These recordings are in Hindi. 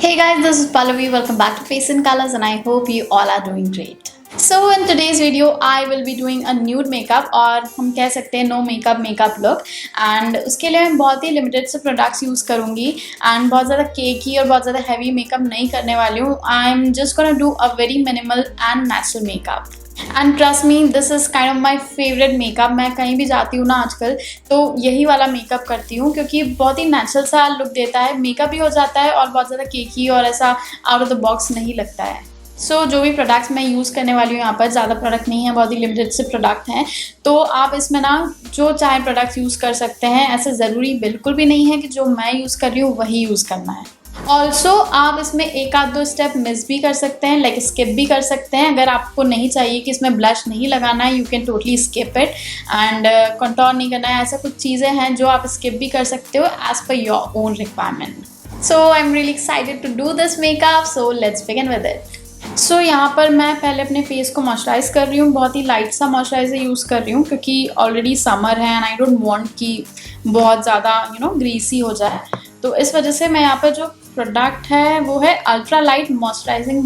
Hey guys, this is Pallavi. Welcome back to Face in Colors and I hope you all are doing great. So in today's video, I will be doing a nude makeup और हम कह सकते हैं no makeup look and उसके लिए मैं बहुत ही limited से products use करूँगी and बहुत ज़्यादा केकी और बहुत ज़्यादा heavy makeup नहीं करने वाली हूँ. I'm just gonna do a very minimal and natural makeup. And trust me this is kind of my favourite makeup. मैं कहीं भी जाती हूँ ना आजकल तो यही वाला मेकअप करती हूँ क्योंकि बहुत ही नेचुरल सा लुक देता है, मेकअप भी हो जाता है और बहुत ज़्यादा केकी और ऐसा आउट ऑफ द बॉक्स नहीं लगता है. सो जो भी प्रोडक्ट्स मैं यूज़ करने वाली हूँ यहाँ पर ज़्यादा प्रोडक्ट नहीं है, बहुत ही लिमिटेड से प्रोडक्ट हैं. तो आप इसमें ना जो चाहे प्रोडक्ट्स यूज़ कर सकते हैं. ऐसे ज़रूरी बिल्कुल भी नहीं है कि जो मैं यूज़ कर रही हूँ वही यूज़ करना है. ऑल्सो आप इसमें एक आध दो स्टेप मिस भी कर सकते हैं, लाइक स्किप भी कर सकते हैं. अगर आपको नहीं चाहिए कि इसमें ब्लश नहीं लगाना है, you can totally skip it. And contour नहीं करना है, ऐसा कुछ चीज़ें हैं जो आप स्किप भी कर सकते हो as per your own requirement. So I am really excited to do this makeup, so let's begin with it. So यहाँ पर मैं पहले अपने फेस को मॉइस्चराइज़ कर रही हूँ. बहुत ही लाइट सा मॉइस्चराइज़र यूज़ कर रही हूँ क्योंकि ऑलरेडी समर है एंड आई डोंट वांट कि बहुत ज़्यादा ग्रीसी हो जाए. तो इस वजह से मैं यहाँ पर जो प्रोडक्ट है वो है ultra light moisturising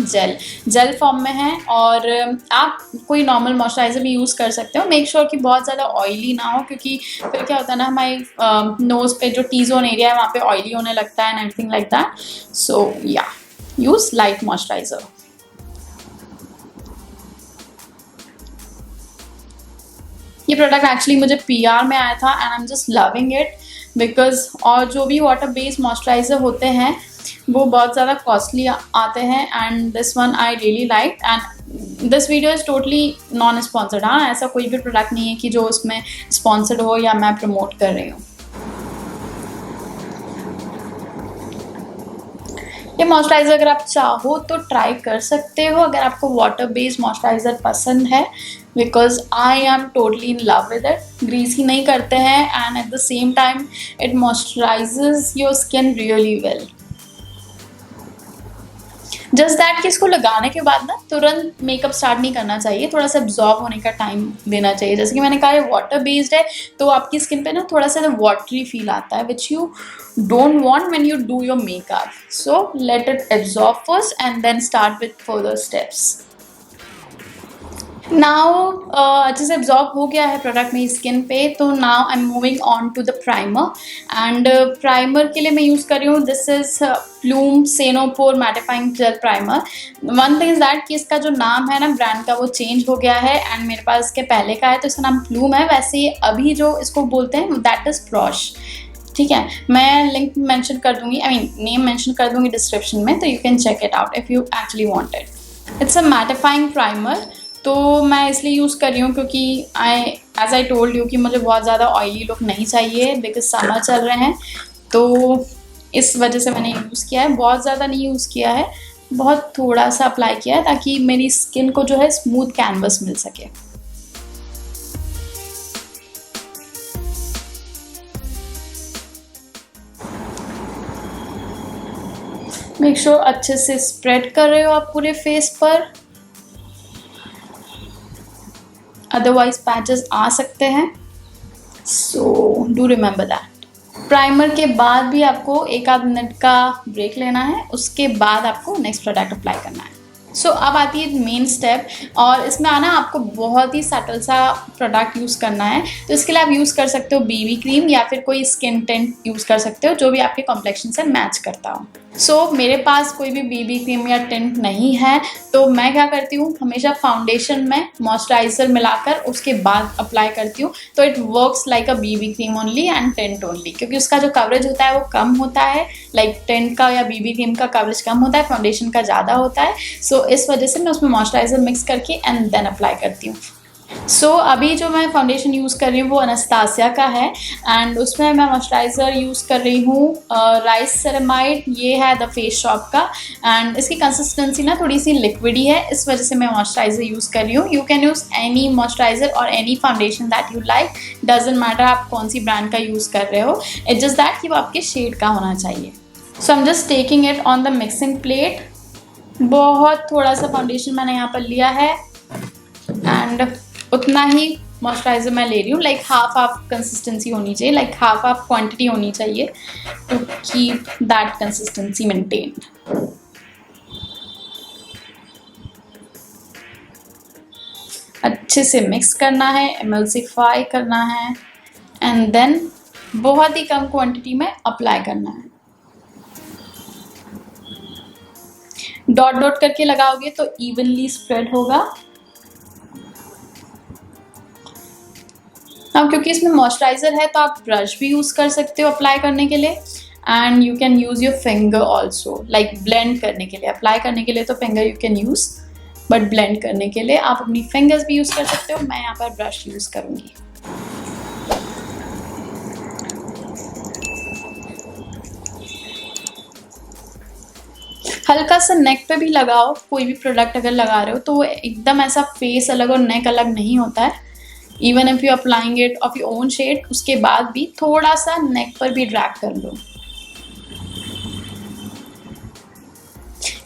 jail form में है. और आप कोई नॉर्मल मॉइस्चराइज़र भी यूज़ कर सकते हो. मेक श्योर कि बहुत ज़्यादा ऑयली ना हो क्योंकि फिर क्या होता है ना, हमारे नोज़ पे जो टी जोन एरिया है वहाँ पे ऑयली होने लगता है एंड एवरीथिंग लाइक दैट. सो या यूज़ लाइट मॉइस्चराइज़र. ये प्रोडक्ट एक्चुअली मुझे PR में आया था and I am just loving it because और जो भी वाटर बेस्ड मॉइस्चराइज़र होते हैं वो बहुत ज़्यादा कॉस्टली आते हैं and this one I really like. And this video is totally non sponsored. हाँ, ऐसा कोई भी प्रोडक्ट नहीं है कि जो उसमें स्पॉन्सर्ड हो या मैं प्रमोट कर रही हूँ. ये मॉइस्चराइज़र अगर आप चाहो तो ट्राई कर सकते हो अगर आपको वाटर बेस्ड मॉइस्चराइज़र पसंद है, because I am totally in love with it. Greasy नहीं करते हैं and at the same time it moisturises your skin really well. Just that कि इसको लगाने के बाद ना तुरंत मेकअप स्टार्ट नहीं करना चाहिए, थोड़ा सा एब्जॉर्ब होने का टाइम देना चाहिए. जैसे कि मैंने कहा ये वाटर बेस्ड है तो आपकी स्किन पे ना थोड़ा सा वाटरी फील आता है which you don't want when you do your makeup. So let it absorb first and then start with further steps. Now अच्छे से एब्जॉर्ब हो गया है प्रोडक्ट मेरी स्किन पे, तो now I am moving on to the primer. And primer के लिए मैं यूज़ कर रही हूँ this is Plum Senopore mattifying gel primer. One thing is that कि इसका जो नाम है ना ब्रांड का वो चेंज हो गया है एंड मेरे पास इसके पहले का है तो इसका नाम प्लूम है. वैसे ही अभी जो इसको बोलते हैं दैट इज़ प्रॉश. ठीक है, मैं लिंक मेंशन कर दूँगी, आई मीन नेम मेंशन कर दूँगी डिस्क्रिप्शन में, तो you can check it out if you actually want it. It's a mattifying primer. तो मैं इसलिए यूज़ कर रही हूँ क्योंकि एज आई टोल्ड यू कि मुझे बहुत ज़्यादा ऑयली लुक नहीं चाहिए बिकॉज समर चल रहे हैं. तो इस वजह से मैंने यूज़ किया है. बहुत ज़्यादा नहीं यूज़ किया है, बहुत थोड़ा सा अप्लाई किया है ताकि मेरी स्किन को जो है स्मूथ कैनवस मिल सके. मेक श्योर अच्छे से स्प्रेड कर रहे हो आप पूरे फेस पर, अदरवाइज पैचेस आ सकते हैं. So do remember that. Primer के बाद भी आपको एक आध मिनट का ब्रेक लेना है, उसके बाद आपको नेक्स्ट प्रोडक्ट अप्लाई करना है. सो अब आती है मेन स्टेप और इसमें आना आपको बहुत ही सटल सा प्रोडक्ट यूज़ करना है. तो इसके लिए आप यूज़ कर सकते हो BB क्रीम या फिर कोई स्किन टेंट यूज़ कर सकते हो जो भी आपके कॉम्प्लेक्शन से मैच करता हो. सो मेरे पास कोई भी BB क्रीम या टिंट नहीं है तो मैं क्या करती हूँ, हमेशा फाउंडेशन में मॉइस्चराइज़र मिलाकर उसके बाद अप्लाई करती हूँ. तो it works like a BB cream only and tint only, क्योंकि उसका जो कवरेज होता है वो कम होता है. लाइक टिंट का या BB क्रीम का कवरेज कम होता है, फाउंडेशन का ज़्यादा होता है. सो इस वजह से मैं उसमें मॉइस्चराइज़र मिक्स करके एंड देन अप्लाई करती हूँ. सो अभी जो मैं फाउंडेशन यूज़ कर रही हूँ वो अनास्तासिया का है एंड उसमें मैं मॉइस्चराइज़र यूज़ कर रही हूँ राइस सेरेमाइड. ये है द फेस शॉप का एंड इसकी कंसिस्टेंसी ना थोड़ी सी लिक्विडी है, इस वजह से मैं मॉइस्चराइज़र यूज़ कर रही हूँ. You can use any moisturiser और any foundation that you like, doesn't matter आप कौन सी ब्रांड का यूज़ कर रहे हो. इट्स जस्ट दैट कि वो आपके शेड का होना चाहिए. So I am just taking it on the mixing plate. बहुत थोड़ा सा फाउंडेशन मैंने यहाँ पर लिया है एंड उतना ही मॉइस्चराइज़र मैं ले रही हूँ. लाइक हाफ कंसिस्टेंसी होनी चाहिए, लाइक हाफ क्वांटिटी होनी चाहिए to keep that consistency maintained. अच्छे से मिक्स करना है, एमल्सिफाई करना है एंड देन बहुत ही कम क्वांटिटी में अप्लाई करना है। डॉट डॉट करके लगाओगे तो इवनली स्प्रेड होगा। अब क्योंकि इसमें मॉइस्चराइजर है तो आप ब्रश भी यूज कर सकते हो अप्लाई करने के लिए, and you can use your finger also, like blend करने के लिए। अप्लाई करने के लिए तो finger you can use, but blend करने के लिए आप अपनी फिंगर्स भी यूज कर सकते हो। मैं यहाँ पर ब्रश यूज करूंगी। हल्का सा नेक पे भी लगाओ, कोई भी प्रोडक्ट अगर लगा रहे हो तो वो एकदम ऐसा फेस अलग और नेक अलग नहीं होता है। Even if you applying it of your own shade, उसके बाद भी थोड़ा सा नेक पर भी ड्रैग कर लो।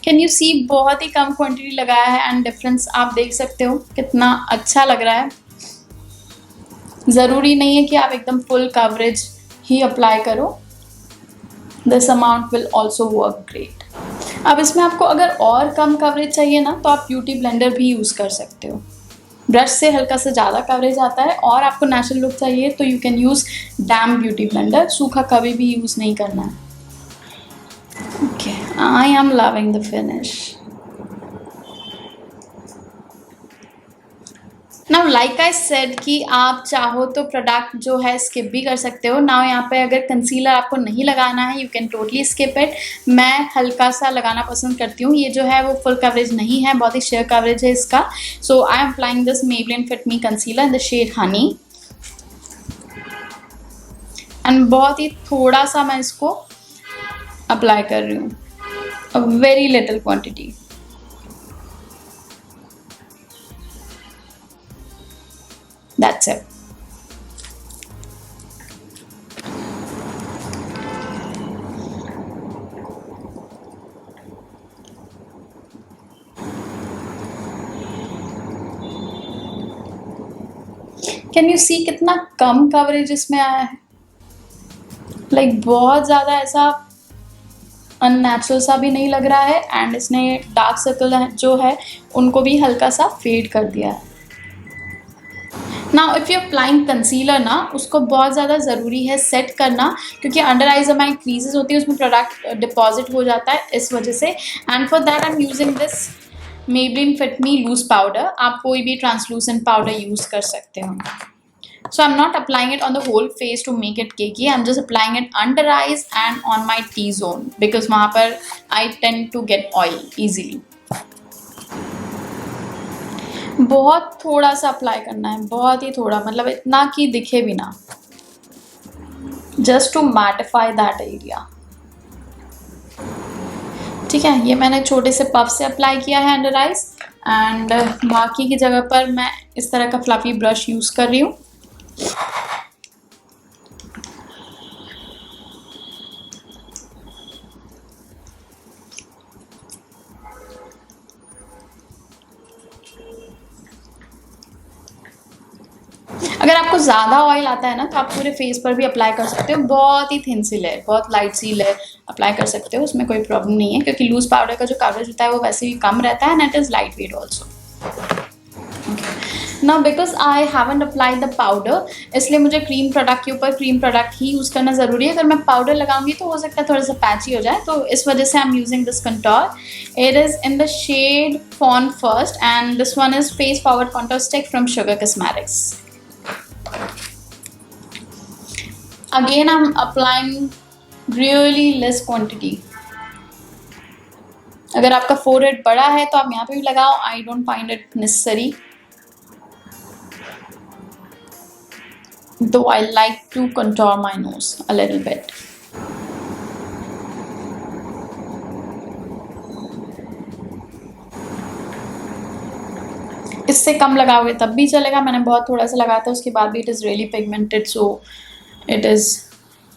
कैन यू सी, बहुत ही कम क्वांटिटी लगाया है एंड डिफरेंस आप देख सकते हो कितना अच्छा लग रहा है। ज़रूरी नहीं है कि आप एकदम फुल कवरेज ही अप्लाई करो, this amount will also work great. अब इसमें आपको अगर और कम कवरेज चाहिए ना तो आप ब्यूटी ब्लेंडर भी यूज़ कर सकते हो। ब्रश से हल्का सा ज़्यादा कवरेज आता है, और आपको नेचुरल लुक चाहिए तो you can use dam beauty blender. सूखा कभी भी यूज़ नहीं करना है। Okay, I am loving the finish. Now like I said कि आप चाहो तो प्रोडक्ट जो है स्किप भी कर सकते हो। नाउ यहाँ पे अगर कंसीलर आपको नहीं लगाना है, you can totally skip it. मैं हल्का सा लगाना पसंद करती हूँ। ये जो है वो फुल कवरेज नहीं है, बहुत ही शेयर कवरेज है इसका। So I am applying this Maybelline fit Me concealer in the shade honey, and बहुत ही थोड़ा सा मैं इसको अप्लाई कर रही हूँ, a very little quantity. That's it. Can you see कितना कम कवरेज इसमें आया है, लाइक बहुत ज़्यादा ऐसा अननेचुरल सा भी नहीं लग रहा है, एंड इसने डार्क सर्कल जो है उनको भी हल्का सा फेड कर दिया है। Now if you applying concealer ना, उसको बहुत ज़्यादा ज़रूरी है सेट करना, क्योंकि अंडर आइज हमारी क्रीजेस होती है, उसमें प्रोडक्ट डिपॉजिट हो जाता है इस वजह से। And for that I am using this Maybelline fit me loose powder. आप कोई भी ट्रांसलूसेंट पाउडर यूज़ कर सकते हो। So I'm not applying it on the whole face to make it cakey. I'm just applying it under eyes and on my T-zone because वहाँ पर I tend to get oil easily. बहुत थोड़ा सा अप्लाई करना है, बहुत ही थोड़ा, मतलब इतना कि दिखे भी ना, just to mattify that area. ठीक है, ये मैंने छोटे से पफ से अप्लाई किया है अंडर आइज, एंड बाकी की जगह पर मैं इस तरह का फ्लफी ब्रश यूज़ कर रही हूँ। अगर आपको ज़्यादा ऑयल आता है ना तो आप पूरे फेस पर भी अप्लाई कर सकते हो। बहुत ही थिन सी लेयर, बहुत लाइट सी लेयर अप्लाई कर सकते हो, उसमें कोई प्रॉब्लम नहीं है, क्योंकि लूज पाउडर का जो कवरेज होता है वो वैसे भी कम रहता है, and it is light weight also. Now because I haven't applied the powder, इसलिए मुझे क्रीम प्रोडक्ट के ऊपर क्रीम प्रोडक्ट ही यूज़ करना ज़रूरी है। अगर मैं पाउडर लगाऊंगी तो हो सकता है थोड़ा सा पैची हो जाए, तो इस वजह से I am using this contour. It is in the shade fawn first, and this one is face forward contour stick from Sugar Cosmetics. Again, I'm applying really less quantity. अगर आपका फोरहेड बड़ा है तो आप यहाँ पे भी लगाओ, I don't find it necessary. Though I like to contour my nose a little bit. इससे कम लगाओगे तब भी चलेगा, मैंने बहुत थोड़ा सा लगाया था, उसके बाद भी it is really pigmented, so it is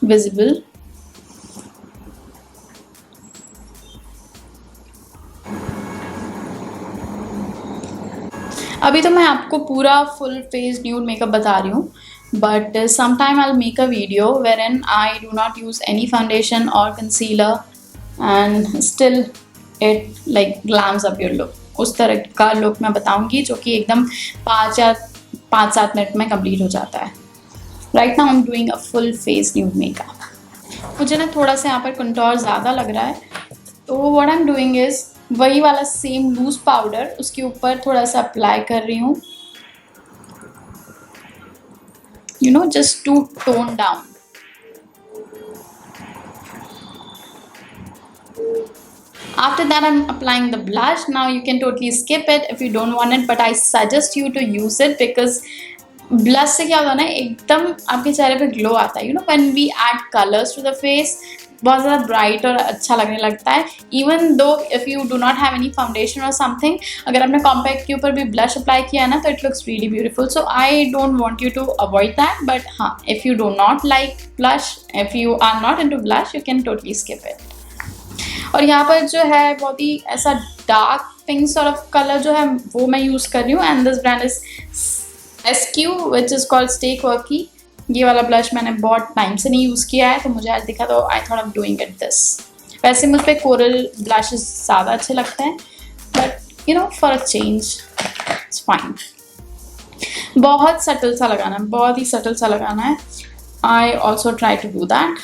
visible. अभी तो मैं आपको पूरा फुल फेस न्यूड मेकअप बता रही हूँ, but sometime I'll make a video wherein I do not use any foundation or concealer and still it like glams up your look. उस तरह का लुक मैं बताऊंगी जो कि एकदम 5-7 मिनट में कंप्लीट हो जाता है। Right now I am doing a full face nude makeup. मुझे ना थोड़ा सा यहाँ पर कंटोर ज़्यादा लग रहा है, तो what I am doing is वही वाला सेम लूज पाउडर उसके ऊपर थोड़ा सा अप्लाई कर रही हूँ, you know, just to tone down. After that I'm applying the blush. Now you can totally skip it if you don't want it, but I suggest you to use it because blush से क्या होता है ना, एकदम आपके चेहरे पे ग्लो आता है। You know when we add colours to the face, बहुत ज़्यादा ब्राइट और अच्छा लगने लगता है। Even though if you do not have any foundation और समथिंग, अगर आपने कॉम्पैक्ट के ऊपर भी ब्लश अप्लाई किया है ना, तो it looks really beautiful. So I don't want you to avoid that, but हाँ, if you do not like blush, if you are not into blush, you can totally skip it. और यहाँ पर जो है बहुत ही ऐसा dark pink sort of colour जो है वो मैं यूज़ कर रही हूँ, and this brand is SQ which is called Stay Quirky। ये वाला ब्लश मैंने बहुत टाइम से नहीं यूज़ किया है, तो मुझे आज दिखा, तो I thought of doing it this. वैसे मुझ पर कोरल ब्लशेस ज़्यादा अच्छे लगते हैं, but you know for a change it's fine. बहुत सटल सा लगाना है, बहुत ही सटल सा लगाना है। I also try to do that.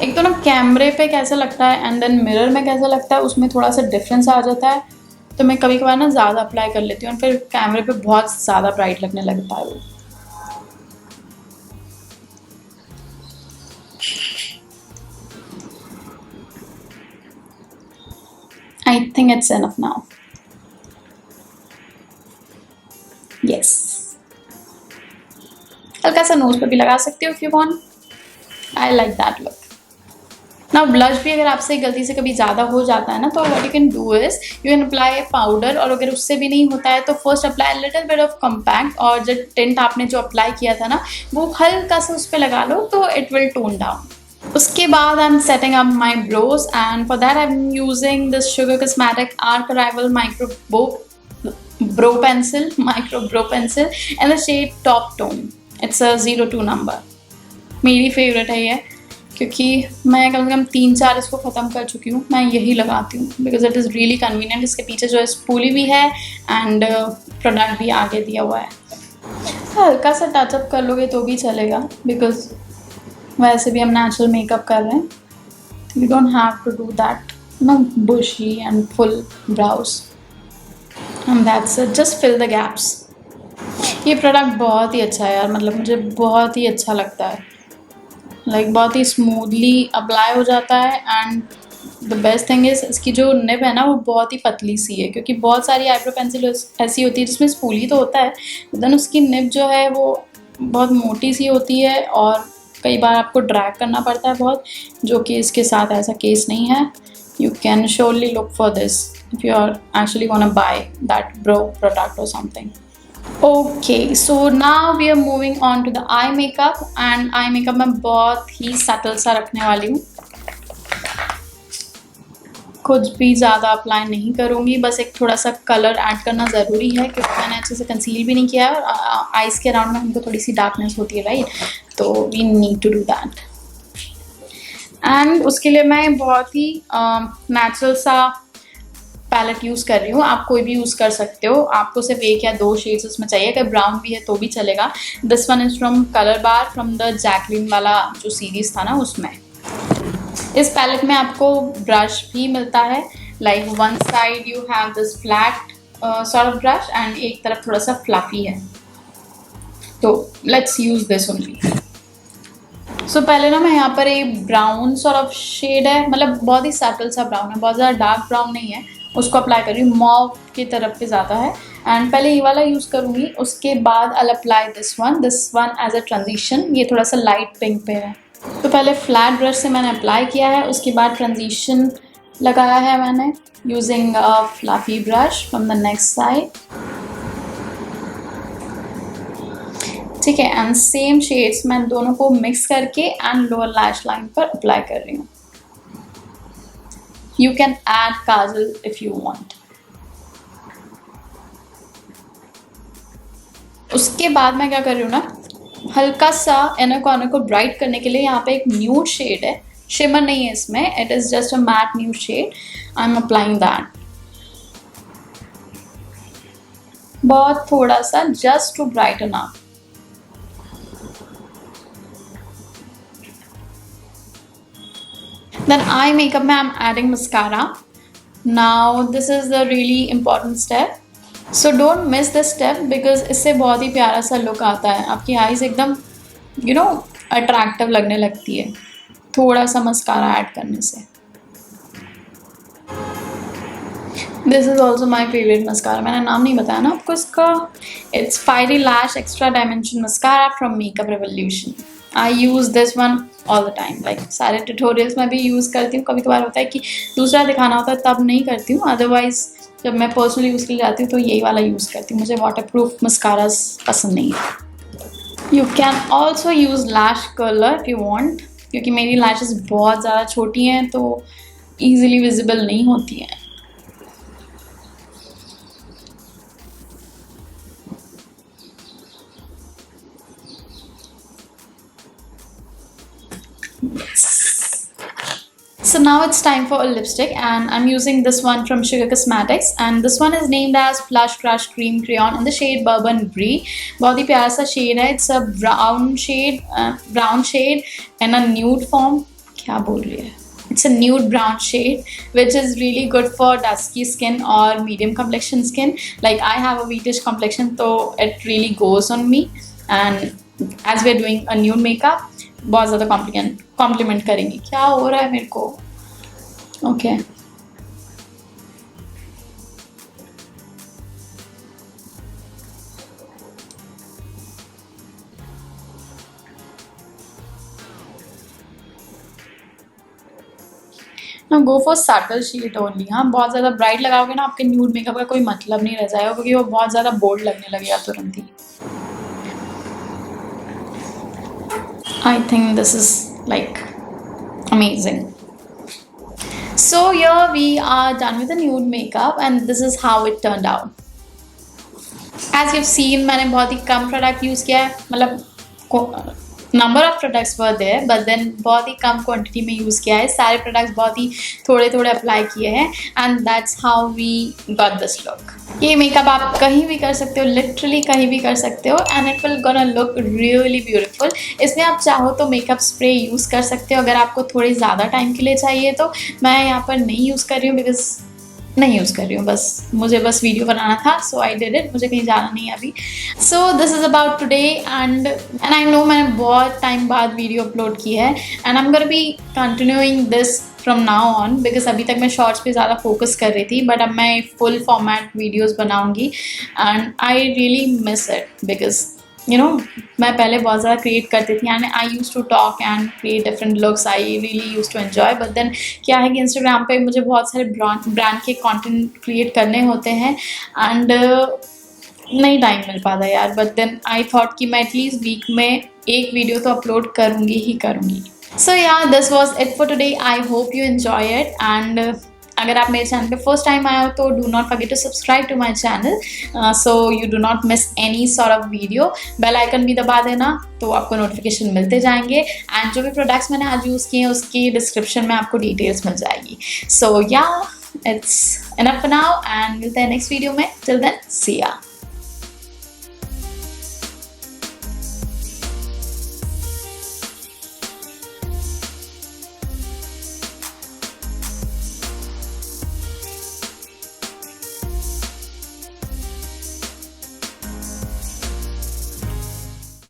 एक तो ना कैमरे पे कैसा लगता है एंड देन मिरर में कैसा लगता है, उसमें थोड़ा सा डिफरेंस आ जाता है। तो मैं कभी कभार ना ज़्यादा अप्लाई कर लेती हूँ और फिर कैमरे पे बहुत ज़्यादा ब्राइट लगने लगता है वो। I think it's enough now. Yes, हल्का सा नोज पे भी लगा सकती हो if you want. I like that look. ना ब्लश भी अगर आपसे गलती से कभी ज़्यादा हो जाता है ना, तो what you can do is you can apply powder, और अगर उससे भी नहीं होता है तो first apply little bit of compact, और जो टिंट आपने जो अप्लाई किया था ना वो हल्का सा उस पर लगा लो, तो इट विल टोन डाउन। उसके बाद I am setting up my brows, and for that I am using this Sugar cosmetic arch arrival micro brow pencil in the shade top tone. It's a 02 number. मेरी फेवरेट है ये, क्योंकि मैं कम से कम 3-4 इसको ख़त्म कर चुकी हूँ। मैं यही लगाती हूँ because it is really convenient. इसके पीछे जो है स्पूली भी है एंड प्रोडक्ट भी आगे दिया हुआ है। हल्का सा टचअप कर लोगे तो भी चलेगा, बिकॉज वैसे भी हम नेचुरल मेकअप कर रहे हैं। You don't have to do that no bushy and full brows, and that's it. Just fill the gaps. ये प्रोडक्ट बहुत ही अच्छा है यार, मतलब मुझे बहुत ही अच्छा लगता है। लाइक बहुत ही स्मूथली अप्लाई हो जाता है, and the best thing is इसकी जो निब है ना वो बहुत ही पतली सी है, क्योंकि बहुत सारी आईब्रो पेंसिल ऐसी होती है जिसमें स्पूली तो होता है, देन उसकी निब जो है वो बहुत मोटी सी होती है और कई बार आपको ड्रैग करना पड़ता है बहुत, जो कि इसके साथ ऐसा केस नहीं है। You can surely look for this if you are actually gonna buy that brow product or something. Okay, so now we are moving on to the eye makeup, and eye makeup मैं बहुत ही सटल सा रखने वाली हूँ। कुछ भी ज़्यादा अप्लाई नहीं करूँगी, बस एक थोड़ा सा कलर ऐड करना ज़रूरी है, क्योंकि मैंने अच्छे से कंसील भी नहीं किया है और आइज़ के अराउंड में हमको थोड़ी सी डार्कनेस होती है, राइट? तो we need to do that. And उसके लिए मैं बहुत ही नेचुरल सा पैलेट यूज़ कर रही हूँ। आप कोई भी यूज़ कर सकते हो, आपको सिर्फ 1 या 2 शेड्स उसमें चाहिए। अगर ब्राउन भी है तो भी चलेगा। This one is from colour bar, from the Jacqueline वाला जो सीरीज़ था ना उसमें। इस पैलेट में आपको ब्रश भी मिलता है, like one side you have this flat sort of brush and एक तरफ थोड़ा सा फ्लफी है। तो लेट्स यूज़ दिस ओनली। सो पहले ना मैं यहाँ पर एक ब्राउन सॉर्ट ऑफ शेड है, मतलब बहुत ही सटल सा ब्राउन है, बहुत ज़्यादा डार्क ब्राउन नहीं है, उसको अप्लाई कर रही हूँ। मॉव की तरफ पे ज़्यादा है, एंड पहले ये वाला यूज़ करूँगी। उसके बाद I apply this one as a transition. ये थोड़ा सा लाइट पिंक पे है, तो पहले फ्लैट ब्रश से मैंने अप्लाई किया है, उसके बाद ट्रांजिशन लगाया है मैंने using a fluffy brush from the next side. ठीक है, एंड सेम शेड्स मैं दोनों को मिक्स करके एंड लोअर लैश लाइन पर अप्लाई कर रही हूँ। You can add kajal if you want. उसके बाद मैं क्या कर रही हूँ ना, हल्का सा इनर कॉर्नर को ब्राइट करने के लिए यहाँ पे एक न्यूड शेड है, शिमर नहीं है इसमें, it is just a matte nude shade, I am applying that बहुत थोड़ा सा, just to brighten up. Then eye makeup में I'm adding mascara. Now this is the really important step. So don't miss this step because इससे बहुत ही प्यारा सा लुक आता है. आपकी आईज एकदम अट्रैक्टिव लगने लगती है थोड़ा सा मस्कारा ऐड करने से. This is also my favourite mascara. मैंने नाम नहीं बताया ना आपको इसका. It's fiery lash extra dimension mascara from makeup revolution. I use this one all the time. Like सारे ट्यूटोरियल्स में भी यूज़ करती हूँ. कभी कभार होता है कि दूसरा दिखाना होता है तब नहीं करती हूँ, अदरवाइज जब मैं पर्सनली यूज़ के लिए जाती हूँ तो यही वाला यूज़ करती हूँ. मुझे वाटर प्रूफ मस्कारास पसंद नहीं है. You can also use lash curler if you want, क्योंकि मेरी लैशेस बहुत ज़्यादा छोटी हैं तो ईजिली विजिबल नहीं होती हैं. So now it's time for a lipstick and I'm using this one from Sugar Cosmetics and this one is named as Blush Crush Cream Crayon in the shade Bourbon Brie. बहुत ही प्यारा सा शेड है. It's a brown shade in a nude form. क्या बोल रही है? It's a nude brown shade which is really good for dusky skin or medium complexion skin. Like I have a wheatish complexion so it really goes on me, and as we're doing a nude makeup बहुत ज़्यादा कॉम्प्लीमेंट करेंगी. क्या हो रहा है मेरे को? Okay go for subtle shade only. हाँ, बहुत ज़्यादा ब्राइट लगाओगे ना आपके न्यूड मेकअप का कोई मतलब नहीं रह जाएगा क्योंकि वो बहुत ज़्यादा बोल्ड लगने लगेगा तुरंत ही. I think this is like amazing. So here we are done with the nude makeup and this is how it turned out. As you've seen मैंने बहुत ही कम प्रोडक्ट यूज़ किया है. मतलब number of products were there but then बहुत ही कम क्वांटिटी में यूज़ किया है. सारे प्रोडक्ट्स बहुत ही थोड़े थोड़े अप्लाई किए हैं and that's how we got this look. ये मेकअप आप कहीं भी कर सकते हो, लिटरली कहीं भी कर सकते हो and it will gonna look really beautiful. इसमें आप चाहो तो मेकअप स्प्रे यूज़ कर सकते हो अगर आपको थोड़ी ज़्यादा टाइम के लिए चाहिए तो. मैं यहाँ पर नहीं यूज़ कर रही हूँ बिकॉज नहीं यूज़ कर रही हूँ, मुझे बस वीडियो बनाना था सो आई डिड इट. मुझे कहीं जाना नहीं है अभी. So this is about today and I know मैंने बहुत टाइम बाद वीडियो अपलोड की है and I am gonna be continuing this from now on because अभी तक मैं शॉर्ट्स पे ज़्यादा फोकस कर रही थी बट अब मैं फुल फॉर्मेट वीडियोज़ बनाऊँगी and I really miss it because मैं पहले बहुत ज़्यादा क्रिएट करती थी and I use to talk and create different looks. I really use to enjoy but then क्या है कि इंस्टाग्राम पे मुझे बहुत सारे ब्रांड के कंटेंट क्रिएट करने होते हैं एंड नहीं टाइम मिल पाता यार. बट देन आई थॉट कि मैं एटलीस्ट वीक में एक वीडियो तो अपलोड करूँगी ही करूँगी. सो या this was it for today. I hope you enjoy it and अगर आप मेरे चैनल पे फर्स्ट टाइम आए हो तो do not forget to subscribe to my channel so you do not miss any sort of video. Bell icon भी दबा देना तो आपको नोटिफिकेशन मिलते जाएंगे एंड जो भी प्रोडक्ट्स मैंने आज यूज़ किए हैं उसकी डिस्क्रिप्शन में आपको डिटेल्स मिल जाएगी. सो या it's enough for now and मिलते हैं नेक्स्ट वीडियो में. टिल देन सी या.